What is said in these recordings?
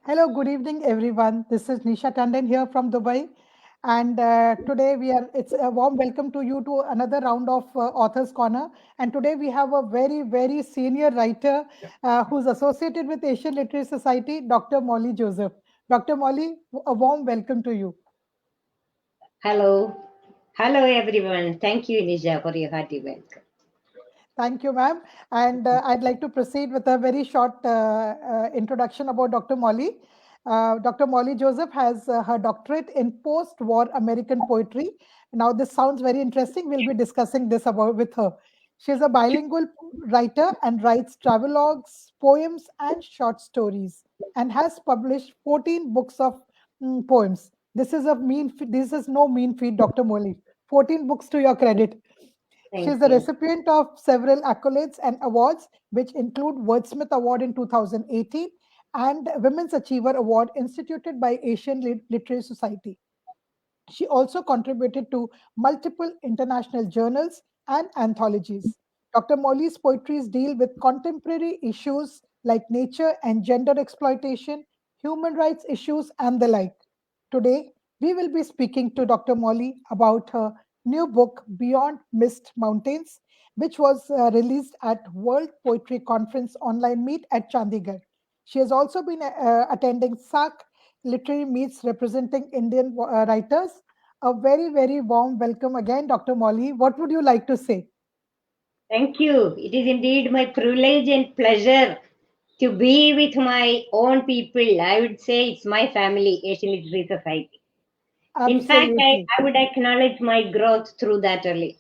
Hello, good evening, everyone. This is Nisha Tandon here from Dubai. And today it's a warm welcome to you to another round of Author's Corner. And today we have a very, very senior writer who's associated with Asian Literary Society, Dr. Molly Joseph. Dr. Molly, a warm welcome to you. Hello. Hello, everyone. Thank you, Nisha, for your hearty welcome. Thank you, ma'am. And I'd like to proceed with a very short introduction about Dr. Molly. Dr. Molly Joseph has her doctorate in post-war American poetry. Now, this sounds very interesting. We'll be discussing this about with her. She's a bilingual writer and writes travelogues, poems, and short stories, and has published 14 books of poems. This is no mean feat, Dr. Molly. 14 books to your credit. She is Thank the you. recipient of several accolades and awards, which include Wordsmith Award in 2018 and Women's Achiever Award instituted by Asian Literary Society. She also contributed to multiple international journals and anthologies. Dr. Molly's poetries deal with contemporary issues like nature and gender exploitation, human rights issues, and the like. Today, we will be speaking to Dr. Molly about her new book, Beyond Mist Mountains, which was released at World Poetry Conference online meet at Chandigarh. She has also been attending SAC literary meets representing Indian writers. A very, very warm welcome again, Dr. Molly. What would you like to say? Thank you. It is indeed my privilege and pleasure to be with my own people. I would say it's my family, Asian Literary Society. In fact, Absolutely. I would acknowledge my growth through that only.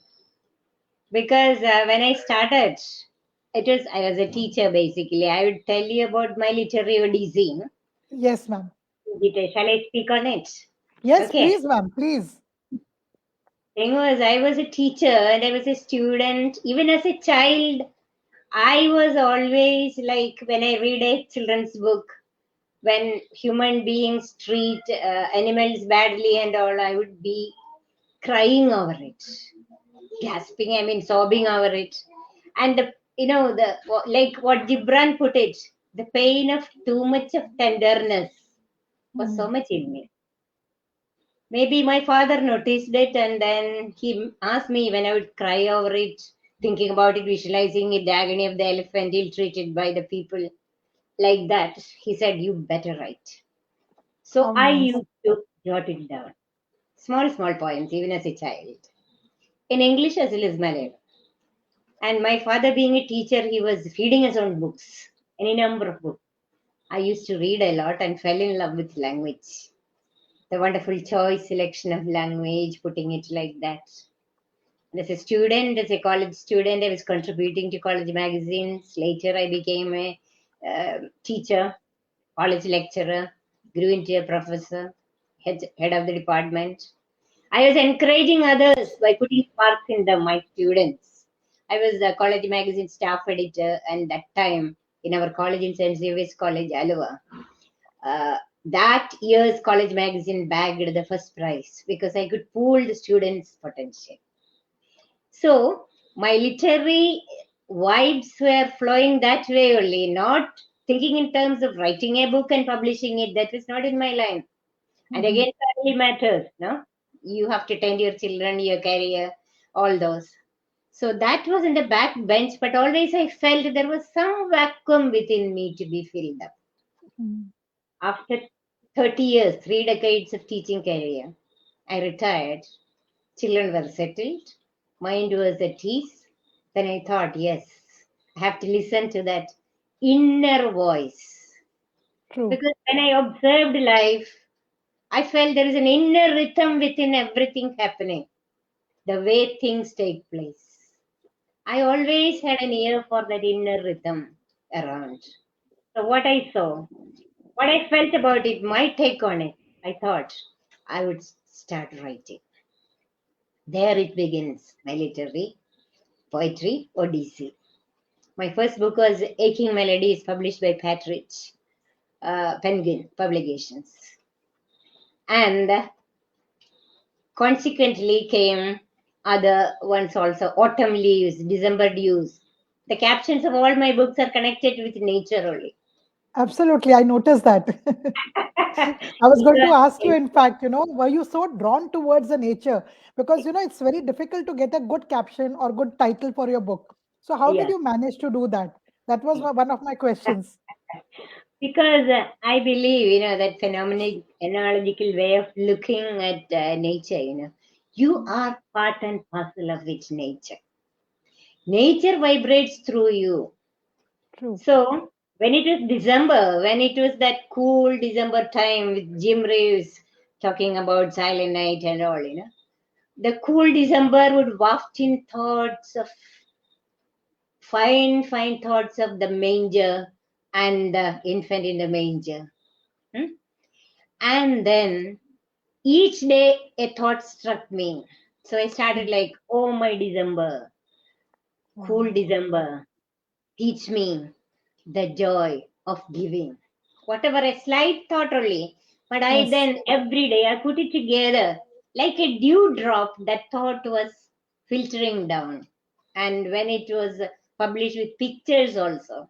Because when I started, I was a teacher basically. I would tell you about my literary odyssey. Yes, ma'am. Shall I speak on it? Yes, Okay. please, ma'am. Please. Thing was, I was a teacher and I was a student. Even as a child, I was always like when I read a children's book, when human beings treat animals badly and all, I would be crying over it, gasping, I mean, sobbing over it. And the like what Gibran put it, the pain of too much of tenderness was so Mhm. much in me. Maybe my father noticed it and then he asked me when I would cry over it, thinking about it, visualizing it, the agony of the elephant ill treated by the people like that. He said, "You better write." So How I nice. used to jot it down. Small, small poems, even as a child. In English as well as Malayalam. And my father, being a teacher, he was reading his own books, any number of books. I used to read a lot and fell in love with language. The wonderful choice selection of language, putting it like that. As a student, as a college student, I was contributing to college magazines. Later, I became a teacher, college lecturer, grew into a professor, head of the department. I was encouraging others by putting sparks in them, my students. I was the college magazine staff editor, and that time in our college in St. Xavier's College, Aloha. Uh, that year's college magazine bagged the first prize because I could pool the students' potential. So my literary vibes were flowing that way only, not thinking in terms of writing a book and publishing it. That was not in my line. And Mhm. again, family matters, no? You have to tend your children, your career, all those. So that was in the back bench, but always I felt there was some vacuum within me to be filled up. Mhm. After 30 years, 3 decades of teaching career, I retired. Children were settled. Mind was at ease. Then I thought, yes, I have to listen to that inner voice. True. Because when I observed life, I felt there is an inner rhythm within everything happening, the way things take place. I always had an ear for that inner rhythm around. So, what I saw, what I felt about it, my take on it, I thought I would start writing. There it begins, my literary poetry odyssey. My first book was Aching Melodies, published by Patridge Penguin Publications. And consequently came other ones also, Autumn Leaves, December Dews. The captions of all my books are connected with nature only. Absolutely, I noticed that. I was going to ask you, Because in fact, were you so drawn towards the nature? Because, it's very difficult to get a good caption or good title for your book. So, how did yeah, you manage to do that? That was one of my questions. because I believe, that phenomenological way of looking at nature, you Mm. are part and parcel of its nature. Nature vibrates through you. True. So when it was December, when it was that cool December time with Jim Reeves talking about Silent Night and all, the cool December would waft in thoughts of fine thoughts of the manger and the infant in the manger. Hmm? And then each day a thought struck me. So I started Mm. like, oh my December, cool Wow. December, teach me the joy of giving. Whatever, a slight thought only. But I Yes. then every day I put it together like a dewdrop. That thought was filtering down. And when it was published with pictures also,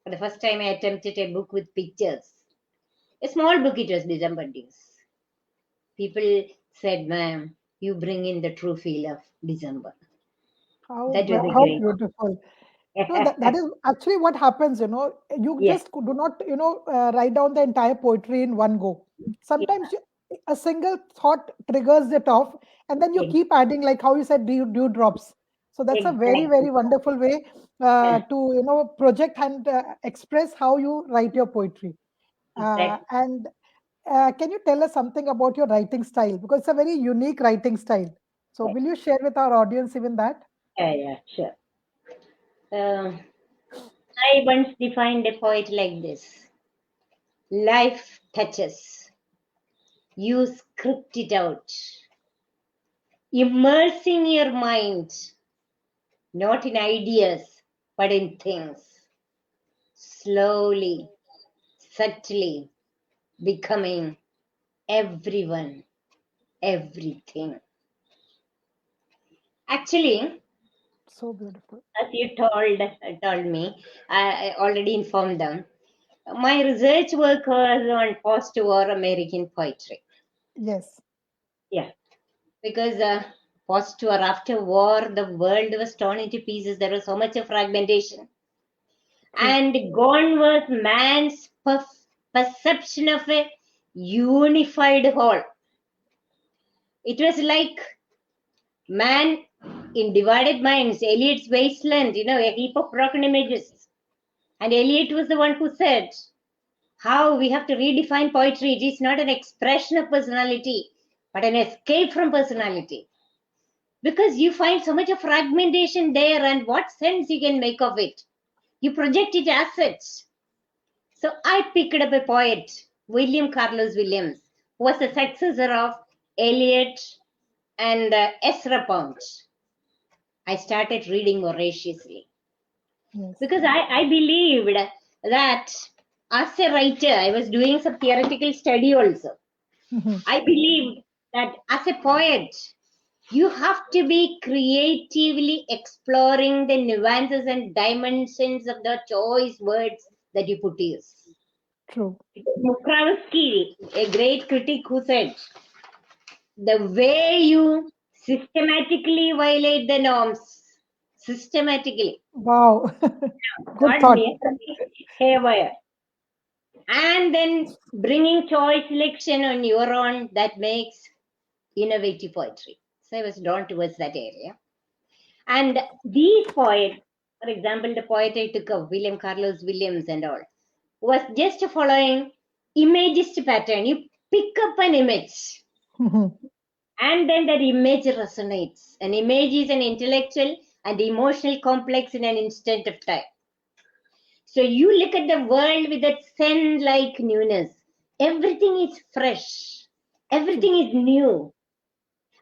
for the first time I attempted a book with pictures. A small book it was, December News. People said, ma'am, you bring in the true feel of December. That was a How great. beautiful. No, that is actually what happens, you Yeah, just do not, write down the entire poetry in one go. yeah, Sometimes a single thought triggers it off, and then you ex- keep adding, like how you said, dew drops. So that's a very, exactly. very wonderful way to, project and express how you write your poetry. Exactly. And can you tell us something about your writing style? Because it's a very unique writing style. So will you share with our audience even that? Yeah, yeah, sure. Uh, I once defined a poet like this: life touches, you script it out, immersing your mind not in ideas but in things, slowly, subtly becoming everyone, everything. Actually, So beautiful. as you told me, I already informed them. My research work was on post-war American poetry. Yes. Yeah, because post-war, after war, the world was torn into pieces. There was so much of fragmentation, True. and gone was man's perception of a unified whole. It was like man in divided minds. Eliot's wasteland, a heap of broken images. And Eliot was the one who said how we have to redefine poetry. It is not an expression of personality, but an escape from personality. Because you find so much of fragmentation there, and what sense you can make of it? You project it as such. So I picked up a poet, William Carlos Williams, who was the successor of Eliot and Ezra Pound. I started reading voraciously Yes. because I believed that as a writer, I was doing some theoretical study also. Mhm. I believed that as a poet, you have to be creatively exploring the nuances and dimensions of the choice words that you put to use. True. Mukhravsky, a great critic, who said, the way you systematically violate the norms, systematically, Wow. Good not thought. merely haywire, and then bringing choice selection on your own, that makes innovative poetry. So I was drawn towards that area. And these poets, for example, the poet I took of William Carlos Williams and all, was just following imagist pattern. You pick up an image Mhm. and then that image resonates. An image is an intellectual and emotional complex in an instant of time. So you look at the world with that zen like newness. Everything is fresh, True. everything is new,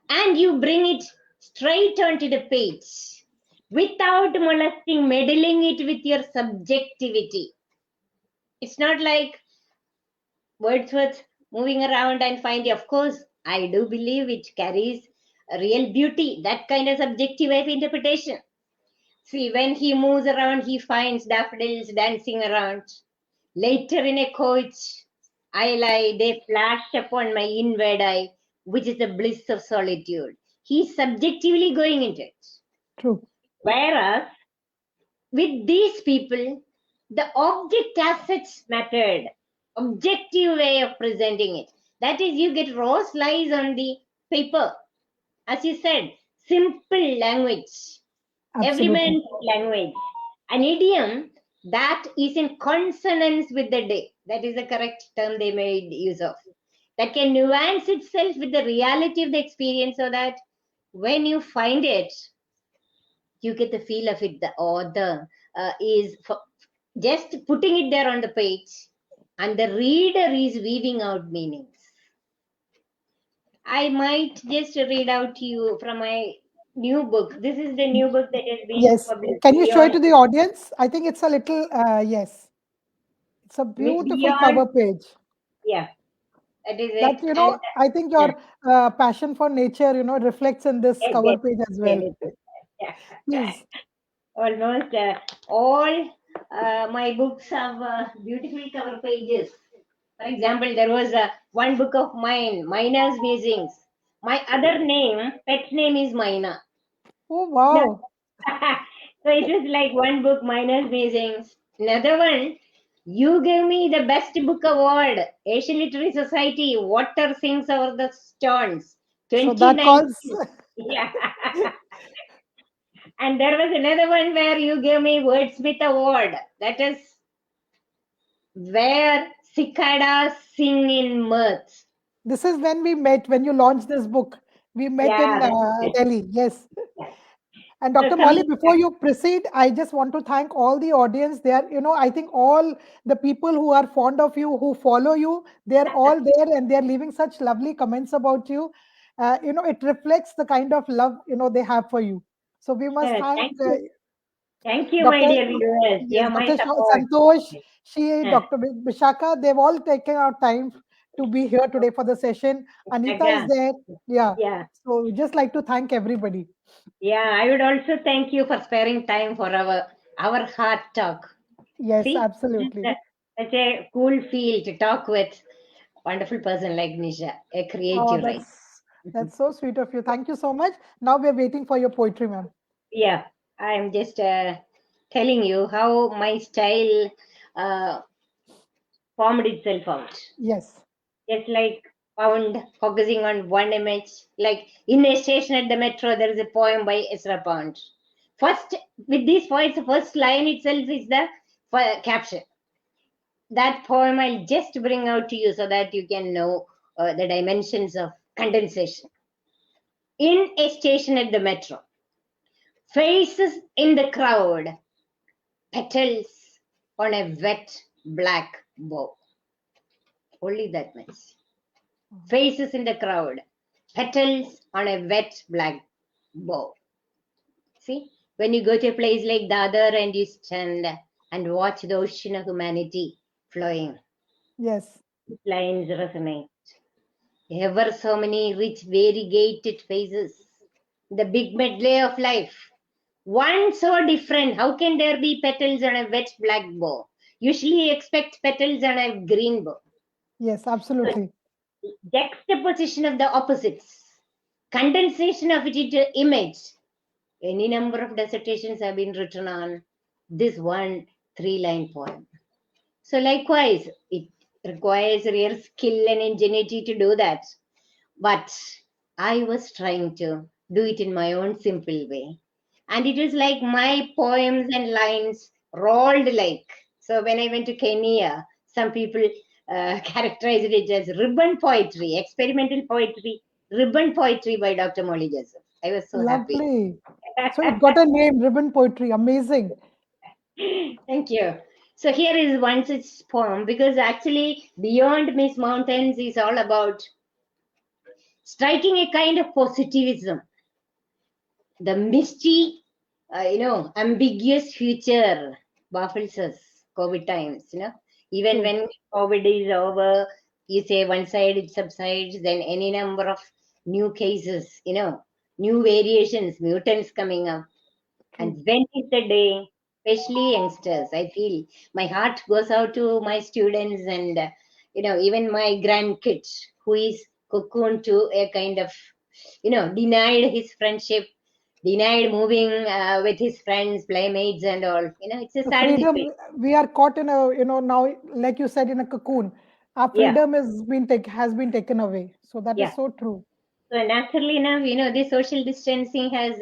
and you bring it straight onto the page without molesting, meddling it with your subjectivity. It's not like Wordsworth moving around and finding, of course, I do believe it carries a real beauty, that kind of subjective way of interpretation. See, when he moves around, he finds daffodils dancing around. Later in a coach, I lie, they flash upon my inward eye, which is the bliss of solitude. He's subjectively going into it. True. Whereas with these people, the object as such method, objective way of presenting it. That is, you get raw slice on the paper. As you said, simple language, Absolutely. everyman's language, an idiom that is in consonance with the day. That is the correct term they made use of. That can nuance itself with the reality of the experience so that when you find it, you get the feel of it. The author is just putting it there on the page, and the reader is weaving out meanings. I might just read out to you from my new book. This is the new book that has been Yes. published, Can you show it Beyond. to the audience? I think it's a little, yes. It's a beautiful Beyond, cover page. yeah, that is That, it. And I think uh, your passion for nature, reflects in this yes, cover yes, page as well. very good. Yeah. Please. Almost all my books have beautiful cover pages. For example, there was one book of mine, Mina's Musings. My other name, pet name is Mina. Oh, No. wow. So it was like one book, Mina's Musings. Another one, you gave me the best book award, Asian Literary Society, Water Sings Over the Stones, So that calls, 2019. Yeah. And there was another one where you gave me Wordsmith Award. That is where cicadas sing in mirth. this is when we met, when you launched this book. We met Yeah, in that's it. Delhi. Yes. Yeah. And So Dr. Molly, coming before back, you proceed, I just want to thank all the audience there. I think all the people who are fond of you, who follow you, they're all there and they're leaving such lovely comments about you. It reflects the kind of love, they have for you. So we must thank thank you. Thank you, my Dr. dear viewers. Yes, You're my Dr. support. Santosh, she, Uh, Dr. Vishaka, they've all taken out time to be here today for the session. Anita is Aga. there. Yeah. Yeah. So we just like to thank everybody. Yeah. I would also thank you for sparing time for our heart talk. Yes, See, absolutely. such a cool feel to talk with wonderful person like Nisha, a Oh, creative writer. that's so sweet of you. Thank you so much. Now we're waiting for your poetry, ma'am. Yeah, I'm just telling you how my style uh, formed itself out. Yes. Just like found focusing on one image, like in a station at the metro, there is a poem by Ezra Pound. First, with these poets, the first line itself is the caption. That poem I'll just bring out to you so that you can know the dimensions of condensation. In a station at the metro, faces in the crowd, petals on a wet black bow. Only that much. Faces in the crowd, petals on a wet black bow. See, when you go to a place like Dadar and you stand and watch the ocean of humanity flowing, Yes. lines resonate. Ever so many rich, variegated faces, the big medley of life. One so different. How can there be petals on a wet black bow? Usually, you expect petals on a green bow. Yes, So, absolutely. juxtaposition of the opposites, condensation of it into image. Any number of dissertations have been written on this one 3-line poem. So, likewise, it requires real skill and ingenuity to do that. But I was trying to do it in my own simple way. And it was like my poems and lines rolled like. So when I went to Kenya, some people characterized it as ribbon poetry, experimental poetry, ribbon poetry by Dr. Molly Joseph. I was so happy. Lovely. So it got a name, Ribbon Poetry. Amazing. Thank you. So here is one such poem because actually Beyond Miss Mountains is all about striking a kind of positivism. The misty, ambiguous future baffles us. COVID times, even True. when COVID is over, you say one side it subsides, then any number of new cases, new variations, mutants coming up. True. And when is the day? especially youngsters. I feel my heart goes out to my students and even my grandkids who is cocooned to a kind of denied his friendship, denied moving with his friends, playmates, and all. It's a The sad situation. freedom, we are caught in a, now, like you said, in a cocoon. Our Yeah, freedom has been taken away. So that is yeah. so true. So naturally enough, this social distancing has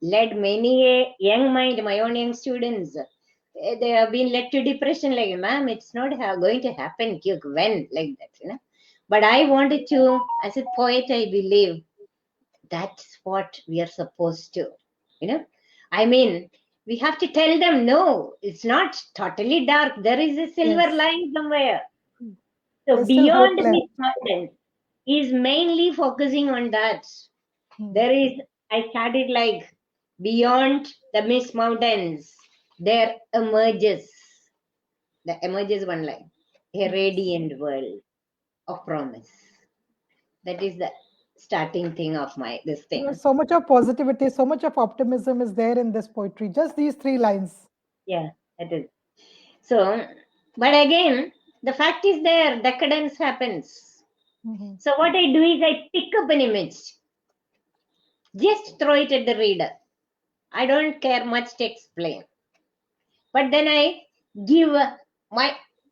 led many a young mind, my own young students, they have been led to depression. Like, ma'am, it's not going to happen. When like that. But I wanted to, as a poet, I believe that's what we are supposed to. You know, I mean, we have to tell them, no, it's not totally dark. There is a silver Yes. line somewhere. So There's still hope beyond left. this mountain is mainly focusing on that. Hmm. There is, I started like beyond the mist mountains, there emerges one line, a Yes. radiant world of promise. That is the starting thing of my this thing. So much of positivity, so much of optimism is there in this poetry. Just these three lines. Yeah, that is. So, but again, the fact is there, decadence happens. Mhm. So what I do is I pick up an image, just throw it at the reader. I don't care much to explain. But then I give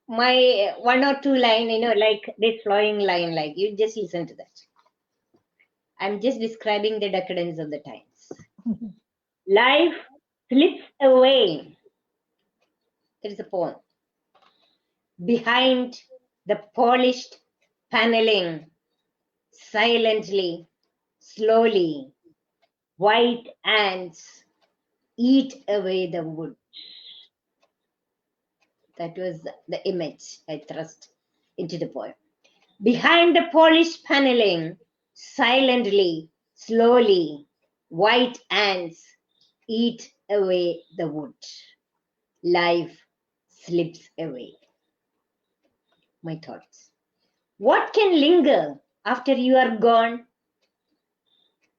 my one or two line, like this flowing line, like you just listen to that. I'm just describing the decadence of the times. Life slips away. There is a poem. Behind the polished paneling, silently, slowly, white ants eat away the wood. That was the image I thrust into the poem. Behind the polished paneling, silently, slowly, white ants eat away the wood. Life slips away. My thoughts. What can linger after you are gone?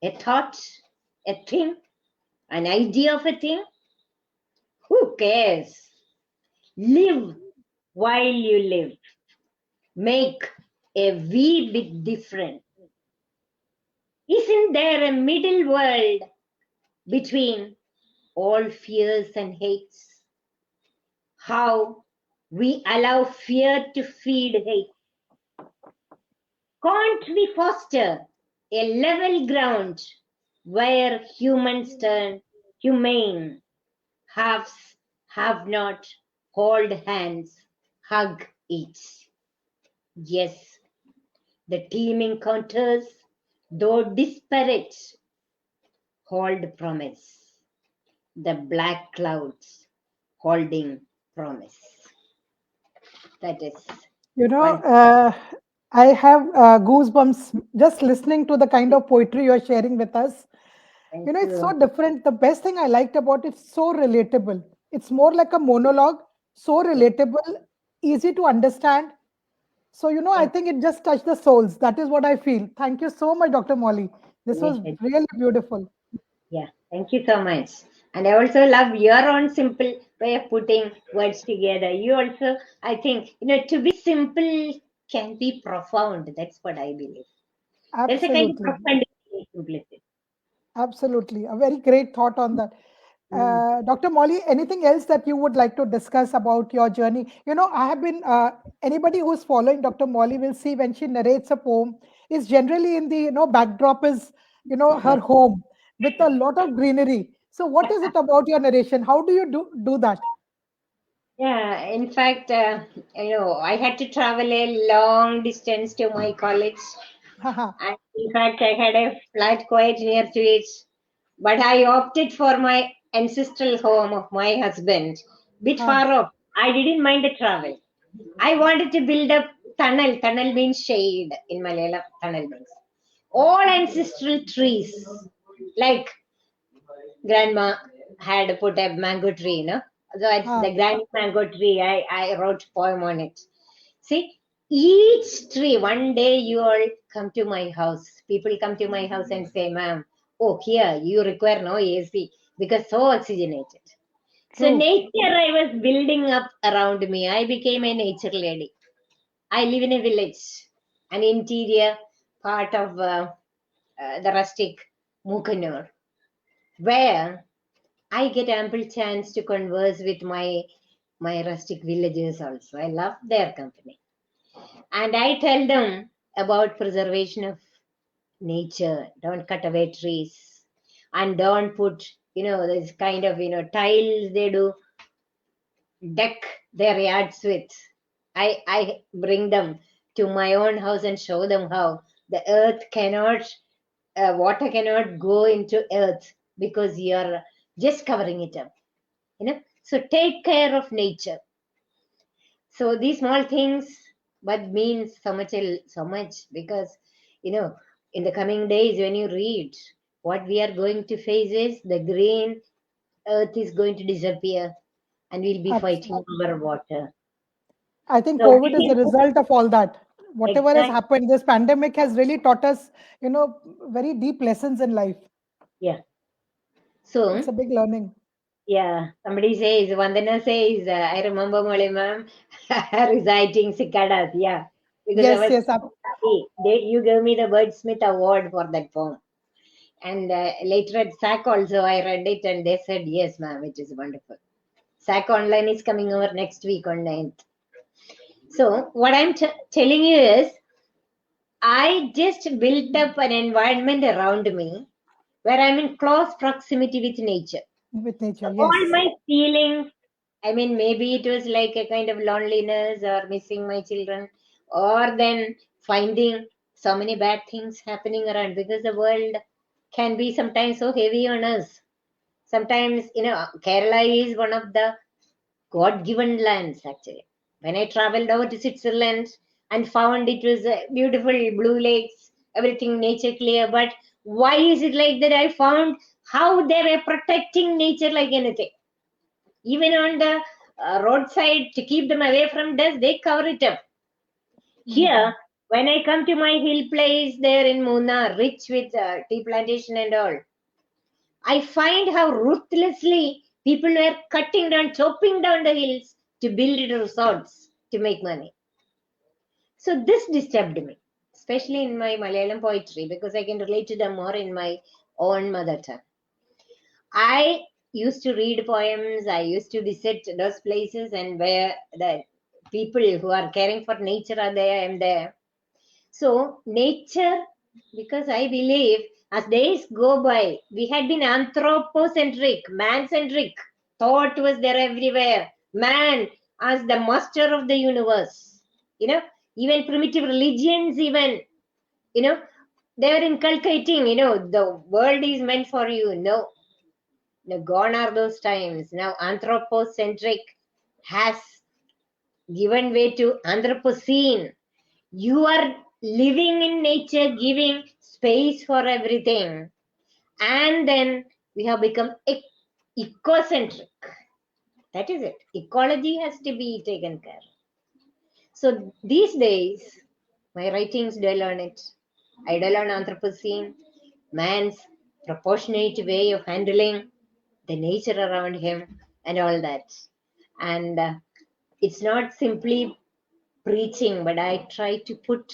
A thought, a thing, an idea of a thing? Who cares? Live while you live. Make a wee bit different. Isn't there a middle world between all fears and hates? How we allow fear to feed hate. Can't we foster a level ground where humans turn humane, haves, have not, hold hands, hug each? Yes, the teeming counters, though disparate, hold promise. The black clouds holding promise. That is You know, one. I have goosebumps just listening to the kind of poetry you're sharing with us. Thank It's so you. different. The best thing I liked about it's so relatable. It's more like a monologue, so Yeah, relatable, easy to understand. So, I yeah, think it just touched the souls. That is what I feel. Thank you so much, Dr. Molly. This was yeah. really beautiful. Yeah, thank you so much. And I also love your own simple way of putting words together. You also, I think, to be simple can be profound. That's what I believe. There's a kind of Absolutely. profundity in simplicity. Absolutely. A very great thought on that. Mm. Dr. Molly, anything else that you would like to discuss about your journey? I have been, anybody who's following Dr. Molly will see when she narrates a poem, is generally in the, backdrop is, her home with a lot of greenery. So, what is it about your narration? How do you do that? Yeah, in fact, I had to travel a long distance to my college. Haha. And in fact, I had a flat quite near to it. But I opted for my ancestral home of my husband, bit Ah, far off. I didn't mind the travel. I wanted to build a tunnel. Tunnel means shade in Malayalam. Tunnel means all ancestral trees, like grandma had put a mango tree, So it's ah, the granny mango tree. I wrote poem on it. See, each tree, one day you all come to my house. People come to my house and say, ma'am, oh, here you require no AC because so oxygenated. So True. nature I was building up around me. I became a nature lady. I live in a village, an interior part of the rustic Mukanur, where I get ample chance to converse with my rustic villagers also. I love their company. And I tell them about preservation of nature. Don't cut away trees. And don't put, this kind of, tiles they do deck their yards with. I bring them to my own house and show them how the earth cannot, water cannot go into earth because you're just covering it up. So take care of nature. So these small things but means so much, because in the coming days when you read, what we are going to face is the green earth is going to disappear, and we'll be fighting Absolutely. over water. I think So COVID is a result of all that. Whatever has exactly, happened, this pandemic has really taught us, very deep lessons in life. yeah. It's So a big learning. yeah, somebody says, Vandana says, I remember Molly ma'am reciting cicadas. Yeah, because I Yes, was yes, happy. You gave me the Wordsmith Award for that poem. And later at SAC also, I read it and they said, yes, ma'am, it is wonderful. SAC online is coming over next week on 9th. So, what I'm telling you is, I just built up an environment around me where I'm in close proximity with nature. with So, nature. all Yes. my feelings, I mean, maybe it was like a kind of loneliness or missing my children, or then finding so many bad things happening around, because the world can be sometimes so heavy on us. Sometimes, Kerala is one of the God given lands actually. When I traveled over to Switzerland and found it was beautiful blue lakes, everything nature clear, but why is it like that? I found how they were protecting nature like anything. Even on the roadside to keep them away from dust, they cover it up. Mhm. Here, when I come to my hill place there in Munnar, rich with tea plantation and all, I find how ruthlessly people were cutting down, chopping down the hills to build resorts to make money. So this disturbed me, especially in my Malayalam poetry, because I can relate to them more in my own mother tongue. I used to read poems, I used to visit those places, and where the people who are caring for nature are there, I am there. So, nature, because I believe as days go by, we had been anthropocentric, man centric. Thought was there everywhere. Man as the master of the universe. You know, even primitive religions, even, you know, they were inculcating, the world is meant for you. No, no, gone are those times. Now, anthropocentric has given way to Anthropocene. You are living in nature, giving space for everything. And then we have become ecocentric. That is it. Ecology has to be taken care of. So these days, my writings dwell on it. I dwell on Anthropocene, man's proportionate way of handling the nature around him, and all that. And it's not simply preaching, but I try to put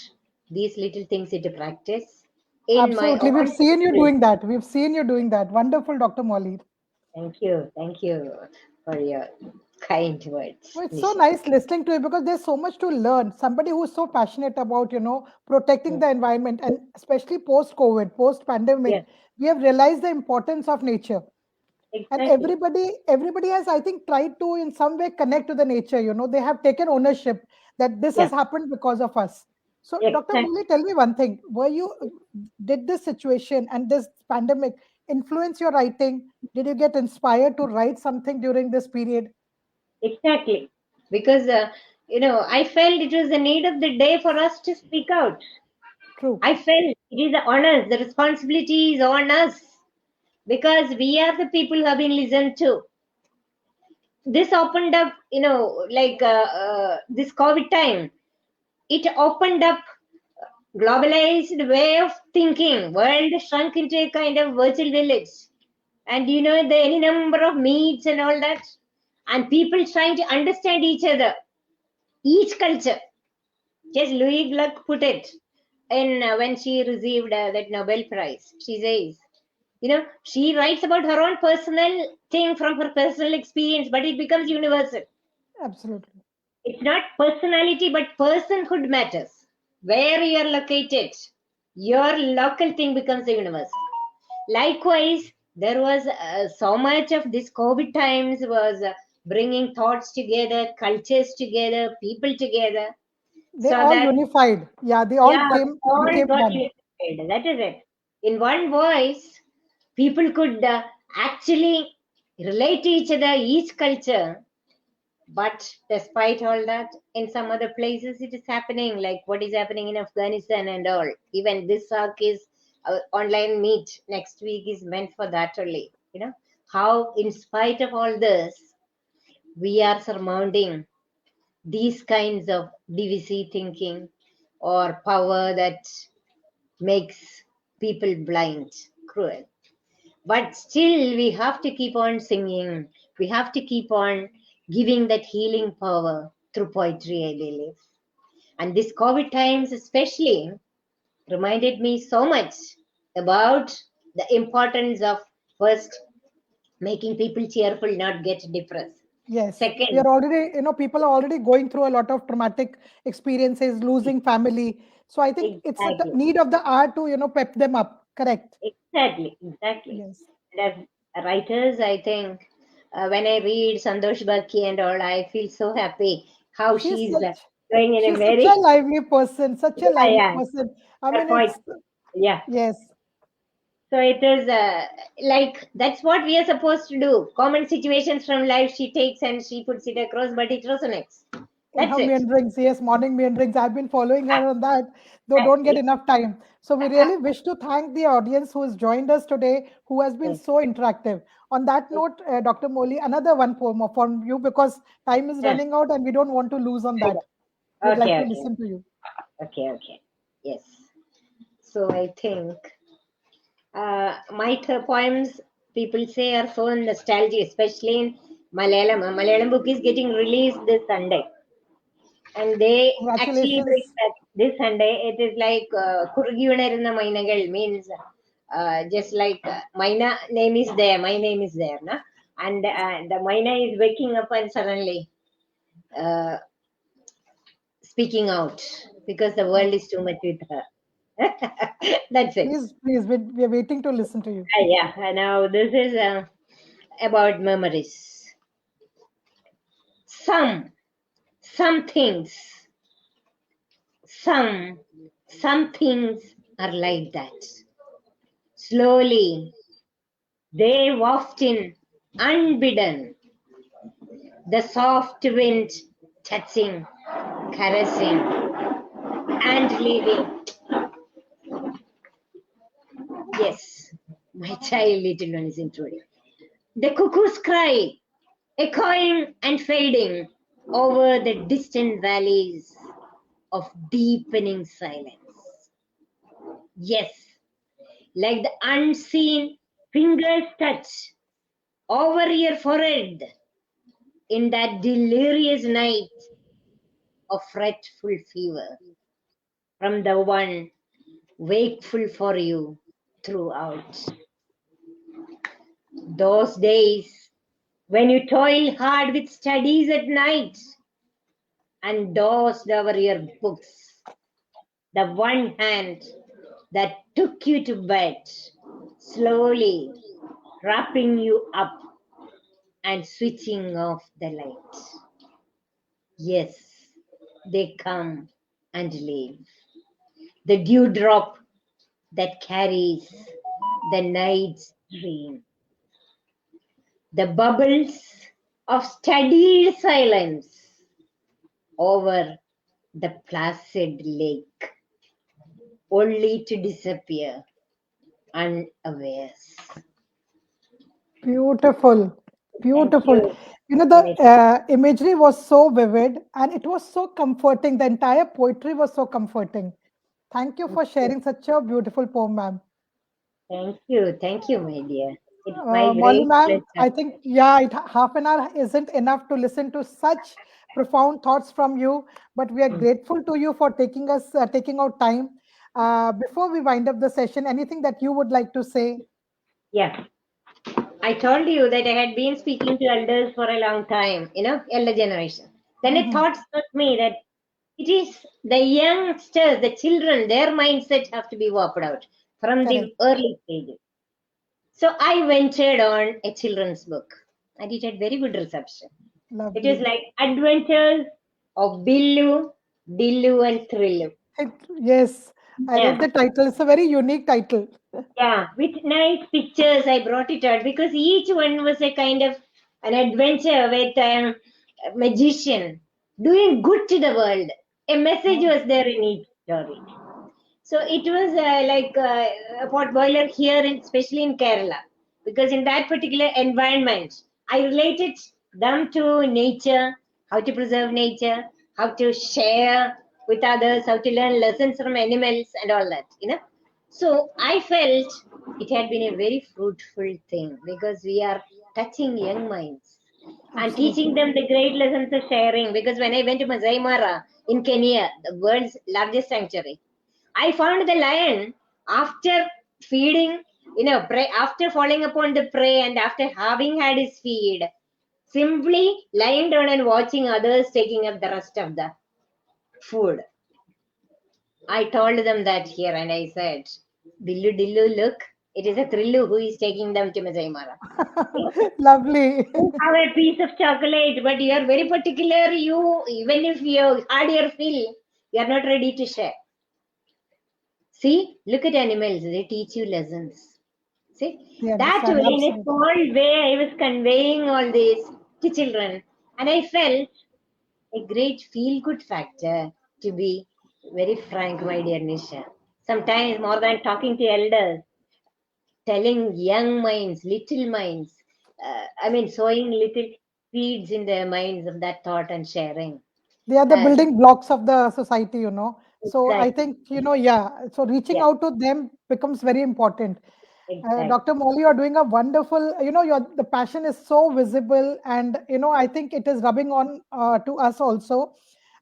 these little things into practice in my Absolutely. We've own seen you place. doing that. We've seen you doing that. Wonderful, Dr. Molly. Thank you for your kind words, Oh, it's so Nisha. nice listening to you because there's so much to learn. Somebody who's so passionate about, protecting Mm. the environment, and especially post-COVID, post-pandemic, Yeah, we have realized the importance of nature. And exactly. everybody has, I think, tried to in some way connect to the nature. They have taken ownership that this Yeah, has happened because of us. So, Dr. exactly. Muli, tell me one thing. Did this situation and this pandemic influence your writing? Did you get inspired to write something during this period? Exactly. Because, I felt it was the need of the day for us to speak out. True. I felt it is on us. The responsibility is on us, because we are the people who have been listened to. This opened up, like this COVID time, it opened up globalized way of thinking. World shrunk into a kind of virtual village. And the any number of meets and all that. and people trying to understand each other, each culture. Just Louis Gluck put it in when she received that Nobel Prize. She says, she writes about her own personal thing from her personal experience, but it becomes universal. Absolutely. It's not personality, but personhood matters. Where you are located, your local thing becomes the universe. Likewise, there was so much of this COVID times was bringing thoughts together, cultures together, people together, They so all that unified. Yeah, they all yeah, came all became got one. unified. That is it. In one voice, people could actually relate to each other, each culture. But despite all that, in some other places it is happening, like what is happening in Afghanistan and all. Even this SARC is online meet next week is meant for that only. How, in spite of all this, we are surmounting these kinds of DVC thinking or power that makes people blind, cruel. But still, we have to keep on singing. We have to keep on giving that healing power through poetry, I believe. And this COVID times, especially, reminded me so much about the importance of first making people cheerful, not get depressed. Yes, we Second, are already, people are already going through a lot of traumatic experiences, losing family. So I think it's a exactly, need of the hour to, pep them up. Correct. exactly. Yes. And as writers, I think when I read Santosh Bhakti and all, I feel so happy how She's she's such, going in a she's such very, a lively person, such a yeah, lively yeah, person. I a mean, point. it's, Yeah. yes, So it is like that's what we are supposed to do. Common situations from life she takes and she puts it across, but it resonates. in That's her it. meanderings, yes, morning meanderings. I've been following her on that, though don't get Exactly. enough time. So we really wish to thank the audience who has joined us today, who has been Yes, so interactive. On that note, Dr. Moli, another one poem from you because time is yes. running out and we don't want to lose on that. We'd like Okay, to okay, listen to you. okay. Yes. So I think my poems, people say, are so nostalgic, especially in Malayalam. A Malayalam book is getting released this Sunday, and they actually bring Congratulations. that this Sunday. It is like Kurgi Unarunna Mainagal means just like Maina name is there, my name is there, na? And the Maina is waking up and suddenly uh, speaking out because the world is too much with her. That's it. Please, please, we're waiting to listen to you. Yeah, now this is about memories. Some, some things, some, some things are like that. Slowly, they waft in, unbidden, the soft wind touching, caressing, and leaving. Yes, my child little one is intruding. The cuckoo's cry, echoing and fading over the distant valleys of deepening silence. Yes, like the unseen fingers touch over your forehead in that delirious night of fretful fever from the one wakeful for you throughout. Those days when you toil hard with studies at night and dozed over your books, the one hand that took you to bed, slowly wrapping you up and switching off the light. Yes, they come and leave. The dewdrop that carries the night's dream. The bubbles of studied silence over the placid lake, only to disappear unawares. Beautiful, Thank beautiful. you. The imagery was so vivid and it was so comforting. The entire poetry was so comforting. Thank you Thank for you. sharing such a beautiful poem, ma'am. Thank you. Thank you, my dear. It's my Molly great ma'am, pleasure. I think, yeah, half an hour isn't enough to listen to such profound thoughts from you, but we are Mm. grateful to you for taking out time. Before we wind up the session, anything that you would like to say? Yeah. I told you that I had been speaking to elders for a long time, elder generation. Then a Mhm. thought struck me that it is the youngsters, the children, their mindset have to be warped out from Correct. the early stages. So I ventured on a children's book and it had very good reception. It is Lovely. like Adventures of Billu, Dillu, and Thrillu. Yes, I read Yeah, the title. It's a very unique title. yeah, with nice pictures. I brought it out because each one was a kind of an adventure with a magician doing good to the world. A message Oh, was there in each story. So it was a pot boiler here, especially in Kerala, because in that particular environment, I related them to nature, how to preserve nature, how to share with others, how to learn lessons from animals, and all that. So I felt it had been a very fruitful thing because we are touching young minds and teaching absolutely. them the great lessons of sharing. Because when I went to Masai Mara in Kenya, the world's largest sanctuary, I found the lion after feeding, after falling upon the prey and after having had his feed, simply lying down and watching others taking up the rest of the food. I told them that here and I said, Dillu Dillu, look, it is a Thrillu who is taking them to Masai Mara. Lovely. You have a piece of chocolate, but you are very particular. You, even if you had your fill, you are not ready to share. See, look at animals, they teach you lessons. See, They that way, understand. in a Absolutely. small way, I was conveying all this to children, and I felt a great feel good factor to be very frank, my dear Nisha. Sometimes, more than talking to elders, telling young minds, little minds, sowing little seeds in their minds of that thought and sharing. They are the Uh, building blocks of the society. So I exactly. think, yeah, so reaching Yeah, out to them becomes very important. Dr. exactly. Molly, you're doing a wonderful, the passion is so visible, and I think it is rubbing on to us also.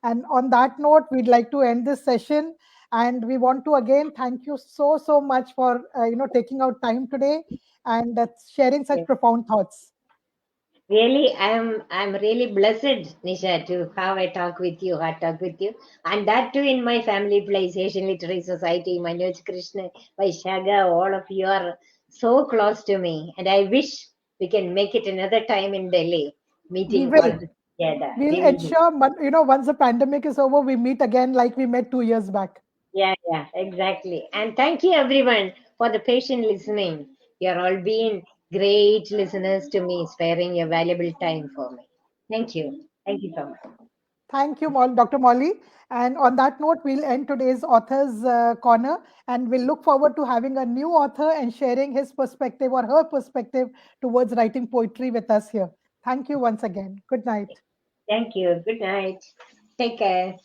And on that note, we'd like to end this session, and we want to again thank you so much for taking out time today and sharing such Yes. profound thoughts. Really, I'm really blessed, Nisha, to have a talk with you, hard talk with you, and that too in my family place, Asian Literary Society, Manoj Krishna, Vaishaga, all of you are so close to me, and I wish we can make it another time in Delhi, We meeting all will. of us together. We'll We will do. ensure, once the pandemic is over, we meet again like we met 2 years back. Yeah, yeah, exactly. And thank you everyone for the patient listening. You're all being great listeners to me, sparing your valuable time for me. Thank you. Thank you so much. Thank you, Dr. Molly. And on that note, we'll end today's author's corner, and we'll look forward to having a new author and sharing his perspective or her perspective towards writing poetry with us here. Thank you once again. Good night. Thank you. Good night. Take care.